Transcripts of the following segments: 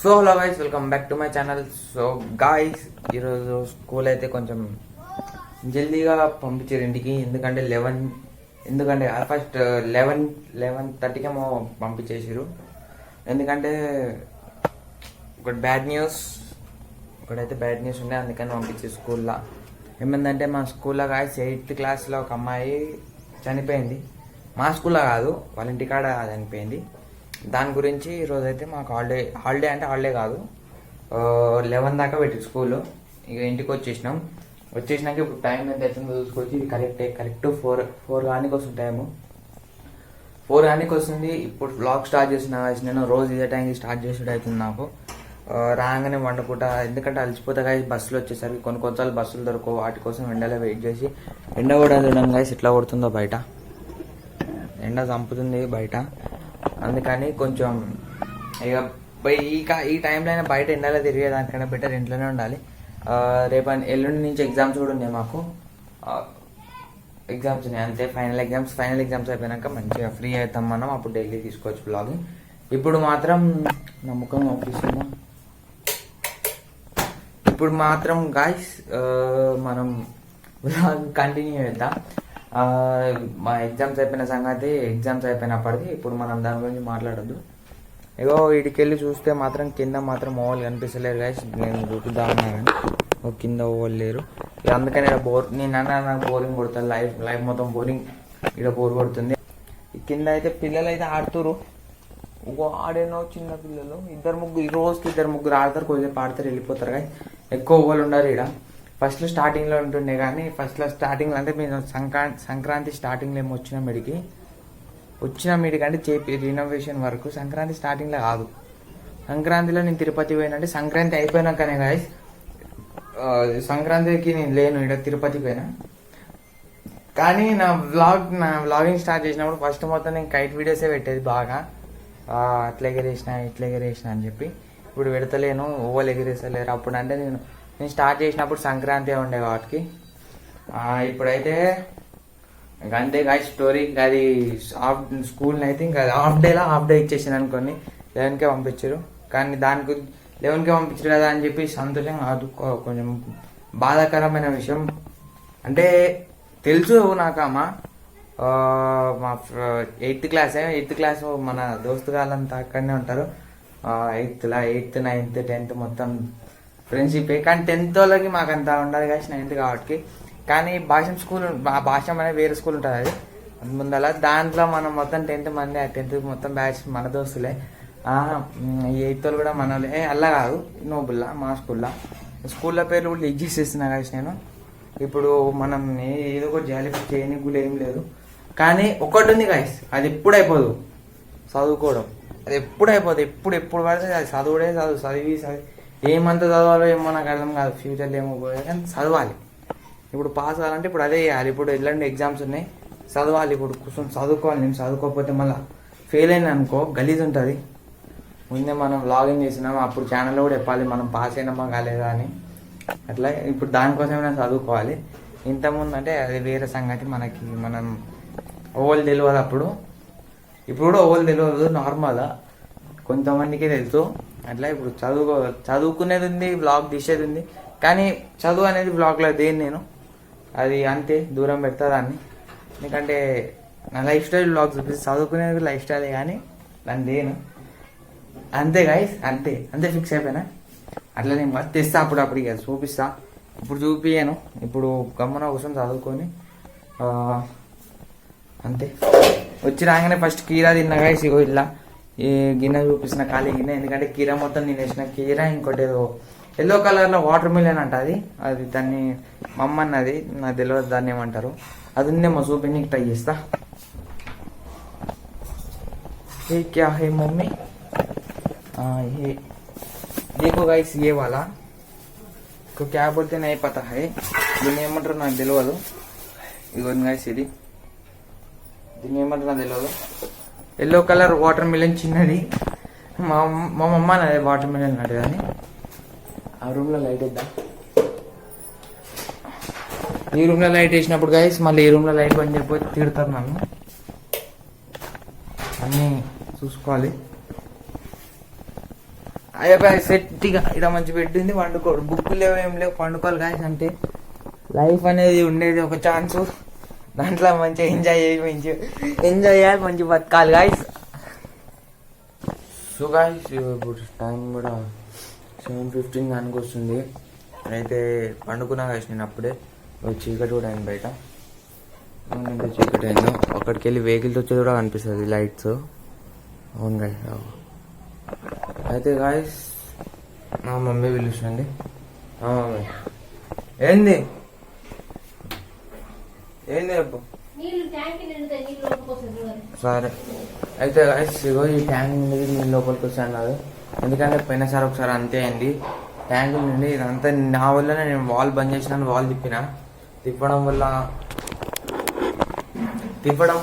So hello guys, welcome back to my channel. So guys, ఈరోజు school అయితే కొంచెం జల్దీగా పంపించారు ఇంటికి. ఎందుకంటే ఫస్ట్ 11:30కేమో పంపించేసారు. ఎందుకంటే ఒకటి బ్యాడ్ న్యూస్ ఉండే, అందుకని పంపించారు స్కూల్లో. ఏమైందంటే మా స్కూల్లో గాయస్ 8th క్లాస్లో ఒక అమ్మాయి చనిపోయింది. మా స్కూల్లో కాదు, వాళ్ళ ఇంటికాడ చనిపోయింది. దాని గురించి ఈరోజు అయితే మాకు హాలిడే కాదు, 11 దాకా పెట్టి స్కూల్లో. ఇక ఇంటికి వచ్చేసినాక ఇప్పుడు టైం ఎంత అవుతుందో చూసుకోవచ్చు. ఇది కరెక్ట్ 4 గానికి వస్తుంది. టైము 4 గానికి వస్తుంది. ఇప్పుడు వ్లాగ్ స్టార్ట్ చేసిన నేను రోజు ఇదే టైంకి స్టార్ట్ చేసుడు అవుతుంది. నాకు రాగానే వండుకుంటా, ఎందుకంటే అలసిపోతా గాయస్. బస్సులు వచ్చేసరికి కొన్నిసార్లు బస్సులు దొరకవు, వాటి కోసం ఎండలో వెయిట్ చేసి. ఎండ కూడా చూడండి గాయస్ ఎట్లా కొడుతుందో బయట. ఎండ చంపుతుంది బయట, అందుకని కొంచెం ఇక ఈ టైంలో అయినా బయట ఎండలో తిరిగేదానికన్నా బెటర్ ఇంట్లోనే ఉండాలి. ఎల్లుండి నుంచి ఎగ్జామ్స్ కూడా ఉన్నాయి మాకు. ఎగ్జామ్స్ ఉన్నాయి అంతే, ఫైనల్ ఎగ్జామ్స్ అయిపోయినాక మంచిగా ఫ్రీ అవుతాం మనం. అప్పుడు డైలీ తీసుకోవచ్చు బ్లాగింగ్. ఇప్పుడు మాత్రం నమ్మకం పంపిస్తున్నాం. ఇప్పుడు మాత్రం గాయస్ మనం బ్లాగ్ కంటిన్యూ చేద్దాం. మా ఎగ్జామ్స్ అయిపోయినప్పటికీ ఇప్పుడు మనం దాని గురించి మాట్లాడద్దు. ఇగో వీటికెళ్ళి చూస్తే మాత్రం కింద మాత్రం ఓవల్ కనిపిస్తలేరు గాయస్. నేను చూపిద్దామన్నా కానీ కింద ఓవల్ లేరు. అందుకని నాకు బోరింగ్ కొడుతుంది. లైఫ్ మొత్తం బోరింగ్, ఇక్కడ బోర్ కొడుతుంది. కింద అయితే పిల్లలు అయితే ఆడుతురు. ఆడేనో చిన్న పిల్లలు రోజుకి ఇద్దరు ముగ్గురు ఆడతారు, కొద్దిసేపు ఆడతారు, వెళ్ళిపోతారు గాయస్. ఎక్కువ ఓవలు ఉండరు ఇక్కడ. ఫస్ట్ స్టార్టింగ్లో ఉంటుండే, కానీ స్టార్టింగ్లో అంటే మేము సంక్రాంతి స్టార్టింగ్లో ఏమో వచ్చిన మీడికి అంటే రినోవేషన్ వరకు. సంక్రాంతి స్టార్టింగ్లో కాదు, సంక్రాంతిలో నేను తిరుపతి పోయినంటే సంక్రాంతి అయిపోయినాకనే గాయస్. సంక్రాంతికి నేను లేను ఇక్కడ, తిరుపతి పోయినా. కానీ నా వ్లాగింగ్ స్టార్ట్ చేసినప్పుడు ఫస్ట్ మొత్తం నేను కైట్ వీడియోసే పెట్టేది బాగా. అట్లా ఎగిరేసిన అని చెప్పి. ఇప్పుడు పెడతలేను, ఓవలు ఎగిరేస్తలేరు. అప్పుడు అంటే నేను స్టార్ట్ చేసినప్పుడు సంక్రాంతి ఉండే కాబట్టి. ఇప్పుడైతే అంతే గాయస్ స్టోరీ. అది స్కూల్ని అయితే ఇంకా హాఫ్ డే ఇచ్చేసాను అనుకోని 11కే పంపించారు. కానీ దానికి 11కే పంపించారు కదా అని చెప్పి సంతోషంగా కాదు, కొంచెం బాధాకరమైన విషయం. అంటే తెలుసు నాకు మా 8th క్లాస్ మన దోస్తు గాళ్ళంతా అక్కడనే ఉంటారు. 8th 9th 10th మొత్తం ఫ్రెండ్షిప్. కానీ 10th వాళ్ళకి మాకు అంతా ఉండదు కానీ 9th కాబట్టి. కానీ భాషం అనేది వేరే స్కూల్ ఉంటుంది, అది ముందల. దాంట్లో మనం మొత్తం 10th మంది, 10th మొత్తం బ్యాచ్ మన దోస్తులే. 8th వాళ్ళు కూడా మన వాళ్ళే. అలా కాదు, నోబుల్లా మా స్కూల్లో పేర్లు కూడా లీక్ చేసేస్తున్నా కానీ నేను. ఇప్పుడు మనం ఏదో ఒకటి చేయడానికి కూడా ఏం లేదు. కానీ ఒకటి ఉంది గాయస్, అది ఎప్పుడు అయిపోదు, చదువుకోవడం. అది ఎప్పుడు అయిపోదు, ఎప్పుడు పడితే అది చదివి ఏమంత చదవాలో ఏమో నాకు అర్థం కాదు. ఫ్యూచర్లో ఏమో పోయే, కానీ చదవాలి. ఇప్పుడు పాస్ అవ్వాలంటే ఇప్పుడు అదే చేయాలి. ఇప్పుడు ఎల్లుండి ఎగ్జామ్స్ ఉన్నాయి, చదవాలి. ఇప్పుడు కూర్చొని చదువుకోవాలి. నేను చదువుకోకపోతే మళ్ళీ ఫెయిల్ అయినా అనుకో గలీజ్ ఉంటుంది. ముందే మనం వ్లాగింగ్ చేసినాం, అప్పుడు ఛానల్లో కూడా చెప్పాలి మనం పాస్ అయినామా కాలేదా అని. అట్లా ఇప్పుడు దానికోసమైనా చదువుకోవాలి. ఇంతకుముందు అంటే అది వేరే సంగతి. మనం ఓవల్ తెలియదు అప్పుడు. ఇప్పుడు కూడా ఓవల్ తెలియదు, నార్మల్గా కొంతమందికి తెలుసు. అట్లా ఇప్పుడు చదువుకునేది ఉంది, వ్లాగ్ తీసేది ఉంది. కానీ చదువు అనేది వ్లాగ్లో దేని నేను అది అంతే దూరం పెడతా దాన్ని. ఎందుకంటే నా లైఫ్ స్టైల్ వ్లాగ్ చూపిస్తే చదువుకునేది లైఫ్ స్టైలే, కానీ దాన్ని దేను అంతే గాయస్. అంతే ఫిక్స్ అయిపోయినా. అట్లా నేను తెస్తా అప్పుడు ఇక చూపిస్తా. ఇప్పుడు చూపియను, ఇప్పుడు గమ్మున కోసం చదువుకొని అంతే. వచ్చి రాగానే ఫస్ట్ కీరా తిన్నా గాయస్. ఇగో ఇలా ఈ గిన్నె చూపిస్తున్న ఖాళీ గిన్నె. ఎందుకంటే కీరా మొత్తం నేను వేసిన కీరా, ఇంకోటి ఏదో ఎల్లో కలర్లో వాటర్ మిలన్ అంట. అది దాన్ని మమ్మ అన్నది, నాకు తెలియదు దాన్ని ఏమంటారు. అది ఉందేమో చూపించి ట్రై చేస్తా. ये क्या है मम्मी? ये देखो गाइस, ये वाला को क्या बोलते नहीं पता है. దీన్ని ఏమంటారు నాకు తెలియదు. ఇగోండి గాయస్, దీన్ని ఏమంటారు నాకు తెలియదు. ఎల్లో కలర్ వాటర్ మిలన్ చిన్నది. మా మమ్మ అన్నది వాటర్ మిలన్ అన్నట్టు. కానీ ఆ రూమ్లో లైట్ వేద్దాం. ఈ రూమ్లో లైట్ వేసినప్పుడు గాయస్ మళ్ళీ ఈ రూమ్లో లైట్ బంద్ చేయకపోతే తిడతారు నన్ను. అన్నీ చూసుకోవాలి. అయిపోయి సెట్గా ఇక్కడ మంచి పెట్టింది పండుకోడు, బుక్కులు లేవు ఏం లేవు, పండుకోవాలి గాయస్. అంటే లైఫ్ అనేది ఉండేది ఒక ఛాన్సు, దాంట్లో మంచిగా ఎంజాయ్ చేయాలి, మంచి బతకాలి గాయస్. సో గాయస్ ఇప్పుడు టైం కూడా 7:15 దానికి వస్తుంది. అయితే పండుకున్నా గాయస్ నేను అప్పుడే. చీకటి కూడా అయింది బయట, ఎంత చీకటి అయిందో. అక్కడికి వెళ్ళి వెహికల్స్ వచ్చేది కూడా కనిపిస్తుంది లైట్స్. అవును గాయస్. అయితే గాయస్ మా మమ్మీ పిలుస్తుంది. మమ్మీ ఏంది చెప్పు. సరే అయితే గాయస్ ఇగో ఈ ట్యాంక్ నుండి నేను లోపలికి వచ్చాను కాదు, ఎందుకంటే పోయినసారి ఒకసారి అంతే అయింది. ట్యాంక్ నుండి ఇదంతా నా వల్లనే, నేను వాల్ బంద్ చేసినాను, వాల్ తిప్పడం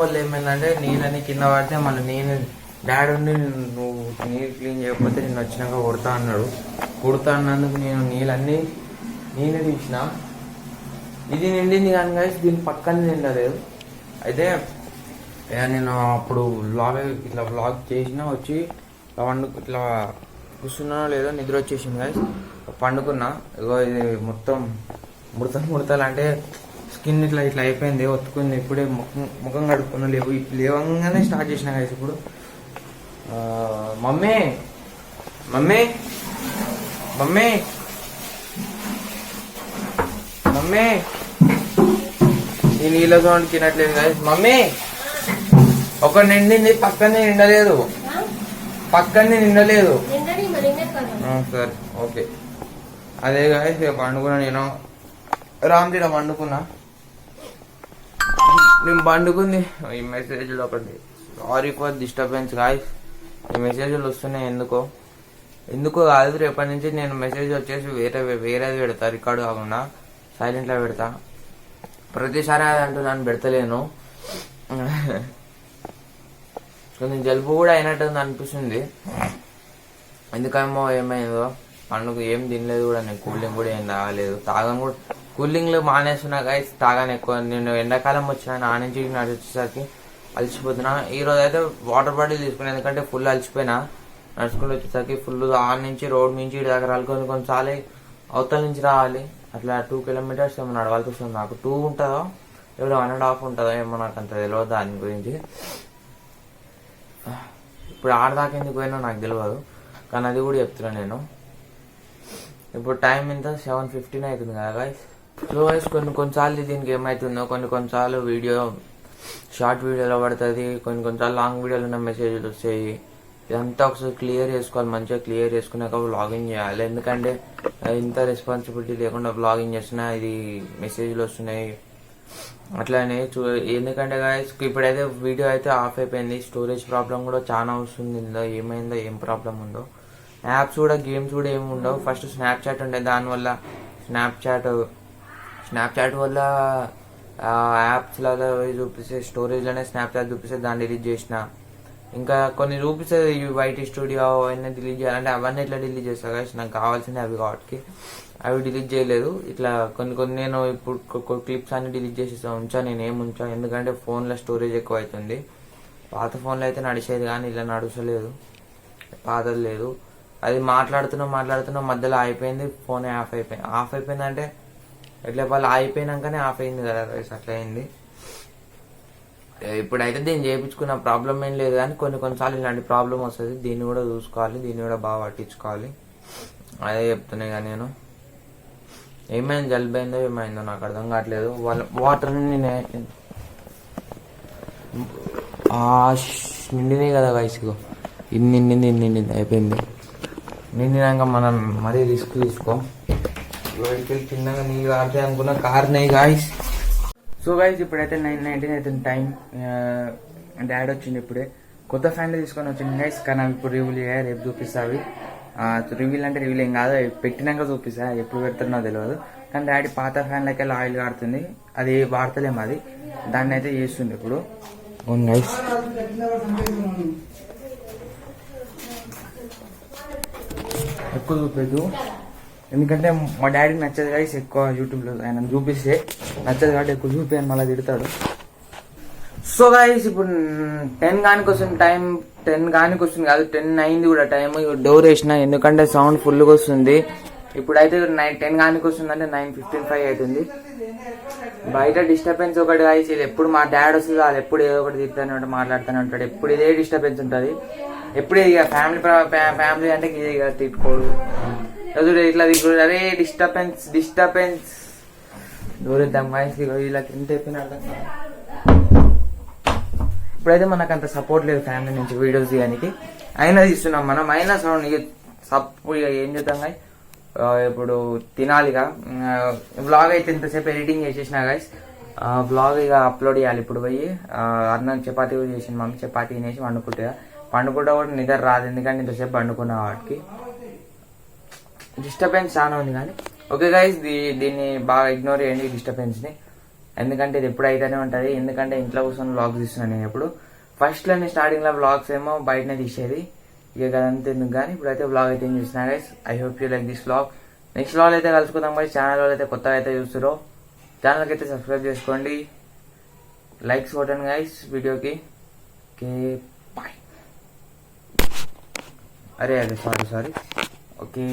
వల్ల ఏమైందంటే నీళ్ళని కింద పడితే మళ్ళీ నేను డాడీ ఉండి నువ్వు నీళ్ళు క్లీన్ చేయకపోతే నేను వచ్చినాక కొడతా అన్నందుకు నేను నీళ్ళన్నీ నేనే తీసిన. ఇది నిండింది కానీ గాయస్ దీని పక్కన నిండలేదు. అయితే నేను అప్పుడు వ్లాగ్ చేసినా వచ్చి ఇట్లా కూర్చున్నానో లేదో నిద్ర వచ్చేసింది గాయస్. పండుకున్నా, ఇగో ఇది మొత్తం ముడతలు అంటే స్కిన్ ఇట్లా అయిపోయింది, ఒత్తుకుంది. ఇప్పుడే ముఖం కడుక్కున్నా, లేవంగానే స్టార్ట్ చేసిన గాయస్. ఇప్పుడు మమ్మీ మమ్మీ మమ్మీ మమ్మీ ఈ నీళ్ళ సౌండ్ తినట్లేదు గాయస్. మమ్మీ ఒక నిండింది, పక్కనే నిండలేదు. సరే ఓకే. అదే గాయస్ పండుకున్నా నేను, రామ్జీలో పండుకున్నా. నేను పండుకుంది ఈ మెసేజ్లో ఒకటి, సారీ ఫర్ డిస్టర్బెన్స్ గాయస్. ఈ మెసేజ్లు వస్తున్నాయి ఎందుకో కాదు, రేపటి నుంచి నేను మెసేజ్ వచ్చేసి వేరేది పెడతా, రికార్డు కాకుండా సైలెంట్లో పెడతా. ప్రతిసారి అది అంటూ నన్ను పెడతలేను. కొంచెం జలుబు కూడా అయినట్టు అనిపిస్తుంది, ఎందుకేమో ఏమైందో. పండుగ ఏం తినలేదు కూడా నేను, కూలింగ్ కూడా ఏం తాగలేదు. కూడా కూలింగ్లు మానేస్తున్నా గాయస్, తాగాను ఎక్కువ. నేను ఎండాకాలం వచ్చిన నా నుంచి వచ్చేసరికి అలసిపోతున్నా. ఈరోజు అయితే వాటర్ బాటిల్ తీసుకున్నాను, ఎందుకంటే ఫుల్ అలసిపోయినా. నడుచుకుంటూ వచ్చేసరికి ఫుల్ ఆ నుంచి రోడ్ నుంచి ఇటు దగ్గర కొన్నిసార్లు అవతల నుంచి రావాలి. అట్లా 2 కిలోమీటర్స్ ఏమో నడవాల్సి వస్తుంది. నాకు 2 ఉంటుందో లేదా 1.5 ఉంటుందో ఏమో, నాకు అంత తెలియదు దాని గురించి. ఇప్పుడు ఆడదాకా ఎందుకు పోయినా నాకు తెలియదు, కానీ అది కూడా చెప్తున్నాను నేను. ఇప్పుడు టైం ఎంత 7:15 అవుతుంది కదా గాయస్. సో గాయస్ కొన్నిసార్లు దీనికి ఏమవుతుందో, కొన్నిసార్లు షార్ట్ వీడియోలో పడుతుంది, కొన్నిసార్లు లాంగ్ వీడియోలో ఉన్న మెసేజ్లు వస్తాయి. ఇదంతా ఒకసారి క్లియర్ చేసుకోవాలి, మంచిగా క్లియర్ చేసుకున్నాక వ్లాగింగ్ చేయాలి. ఎందుకంటే ఇంత రెస్పాన్సిబిలిటీ లేకుండా వ్లాగింగ్ చేస్తున్నా ఇది మెసేజ్లు వస్తున్నాయి అట్లానే. ఎందుకంటే గాయస్ ఇప్పుడైతే వీడియో అయితే ఆఫ్ అయిపోయింది, స్టోరేజ్ ప్రాబ్లం కూడా చాలా వస్తుంది. ఏమైందో ఏం ప్రాబ్లం ఉందో, యాప్స్ కూడా గేమ్స్ కూడా ఏమి ఉండవు. ఫస్ట్ స్నాప్చాట్ ఉండే, దానివల్ల స్నాప్చాట్ వల్ల యాప్స్లలో చూపిస్తే స్టోరేజ్లోనే స్నాప్చాట్ చూపిస్తే దాన్ని డిలీట్ చేసిన. ఇంకా కొన్ని చూపిస్తుంది వైటీ స్టూడియో అవన్నీ డిలీట్ చేయాలంటే అవన్నీ ఇట్లా డిలీట్ చేస్తా గాయస్. నాకు కావాల్సింది అవి కాబట్టి అవి డిలీట్ చేయలేదు. ఇట్లా కొన్ని నేను ఇప్పుడు క్లిప్స్ అన్ని డిలీట్ చేసి నేనేం ఉంచా, ఎందుకంటే ఫోన్లో స్టోరేజ్ ఎక్కువ అవుతుంది. పాత ఫోన్లో అయితే నడిచేది కానీ ఇలా నడుచలేదు, పాతది లేదు. అది మాట్లాడుతున్నా మధ్యలో అయిపోయింది, ఫోన్ ఆఫ్ అయిపోయిందంటే ఎట్లా వాళ్ళు అయిపోయినాకనే ఆఫ్ అయింది కదా గైస్, అట్లా అయింది. ఇప్పుడైతే దీన్ని చేయించుకున్న ప్రాబ్లం ఏం లేదు, కానీ కొన్నిసార్లు ఇలాంటి ప్రాబ్లం వస్తుంది. దీన్ని కూడా చూసుకోవాలి, దీన్ని కూడా బాగా పట్టించుకోవాలి. అదే చెప్తున్నాయి కానీ నేను. ఏమైంది, జలుబైందో ఏమైందో నాకు అర్థం కావట్లేదు. వాటర్ నేను నిండినాయి కదా గైస్, ఇన్ని నిండింది అయిపోయింది. నిండినాక మనం మరీ రిస్క్ తీసుకో, వెళ్ళి చిన్నగా నీళ్ళు ఆడితే అనుకున్న కారున్నాయి గాయస్. సో గైస్ ఇప్పుడైతే 9:19 అవుతుంది టైం. డాడీ వచ్చింది ఇప్పుడే, కొత్త ఫ్యాన్లు తీసుకొని వచ్చింది గైస్. కానీ అవి ఇప్పుడు రివ్యూలు చేయాలి, రేపు చూపిస్తా. అవి రివ్యూలు అంటే రివ్యూలు ఏం కాదు, పెట్టినాక చూపిస్తా, ఎప్పుడు పెడుతున్నా తెలియదు. కానీ డాడీ పాత ఫ్యాన్లకి వెళ్ళి ఆయిల్ కాడుతుంది, అది వాడతలేము, అది దాన్ని అయితే చేస్తుంది ఇప్పుడు. అవును గైస్, ఎక్కువ చూపేదు, ఎందుకంటే మా డాడీకి నచ్చదు గైస్ ఎక్కువ యూట్యూబ్లో ఆయన చూపిస్తే నచ్చదు కాబట్టి ఎక్కువ చూపి అని మళ్ళీ తిడతాడు. సో గైస్ ఇప్పుడు 10 కానికి వస్తుంది టైం. 10 కానికి వస్తుంది కాదు, 10 అయింది కూడా టైం. డోర్ వేసిన ఎందుకంటే సౌండ్ ఫుల్గా వస్తుంది. ఇప్పుడైతే 10 కానికి వస్తుంది అంటే 9:55 అవుతుంది. బయట డిస్టర్బెన్స్ ఒకటి గైస్. ఇది ఎప్పుడు మా డాడ్ వస్తుంది, వాళ్ళు ఎప్పుడు ఏదో ఒకటి తిప్పుతూనే ఉంటాడు, మాట్లాడుతూనే ఉంటాడు. ఎప్పుడు ఇదే డిస్టర్బెన్స్ ఉంటుంది. ఎప్పుడు ఇక ఫ్యామిలీ అంటే ఇది ఇక తిట్టుకోడు, ఇట్లా తిట్టుకోడు. అరే డిస్టర్బెన్స్ దూరిద్దాం గైస్. వీళ్ళకి ఎంత చెప్పిన అర్థం కాదు. ఇప్పుడైతే మనకు అంత సపోర్ట్ లేదు ఫ్యామిలీ నుంచి వీడియోస్ తీయడానికి, అయినా తీస్తున్నాం మనం. అయినా సౌండ్ ఇక ఏం చేద్దాం గాయస్. ఇప్పుడు తినాలిగా. వ్లాగ్ అయితే ఇంతసేపు ఎడిటింగ్ చేసేసిన గైస్. వ్లాగ్ ఇక అప్లోడ్ చేయాలి ఇప్పుడు పోయి. అన్నం చపాతీ కూడా చేసింది మమ్మీ. చపాతీ తినేసి పండుకుంటా కూడా నిద్ర రాదు, ఎందుకంటే ఇంతసేపు పండుకున్నా వాటికి. డిస్టర్బెన్స్ చాలా ఉంది కానీ ఓకే గైస్, దీన్ని బాగా ఇగ్నోర్ చేయండి డిస్టర్బెన్స్ని. ఎందుకంటే ఇది ఎప్పుడు అయితేనే ఉంటుంది. ఎందుకంటే ఇంట్లో కూర్చొని వ్లాగ్స్ తీస్తున్నాను నేను. ఎప్పుడు ఫస్ట్లో నేను స్టార్టింగ్లో వ్లాగ్స్ ఏమో బయటనే తీసేది, ఇక అదంతా ఎందుకు. కానీ ఇప్పుడైతే వ్లాగ్ అయితే ఏం చేస్తున్నా guys. I hope you like this vlog. Next vlog అయితే కలుసుకుందాం గైస్. ఛానల్ వాళ్ళు అయితే కొత్తగా అయితే చూస్తారో ఛానల్కి అయితే సబ్స్క్రైబ్ చేసుకోండి, లైక్స్ కొట్టండి గైస్ వీడియోకి. Okay bye. అరే సారీ ఓకే.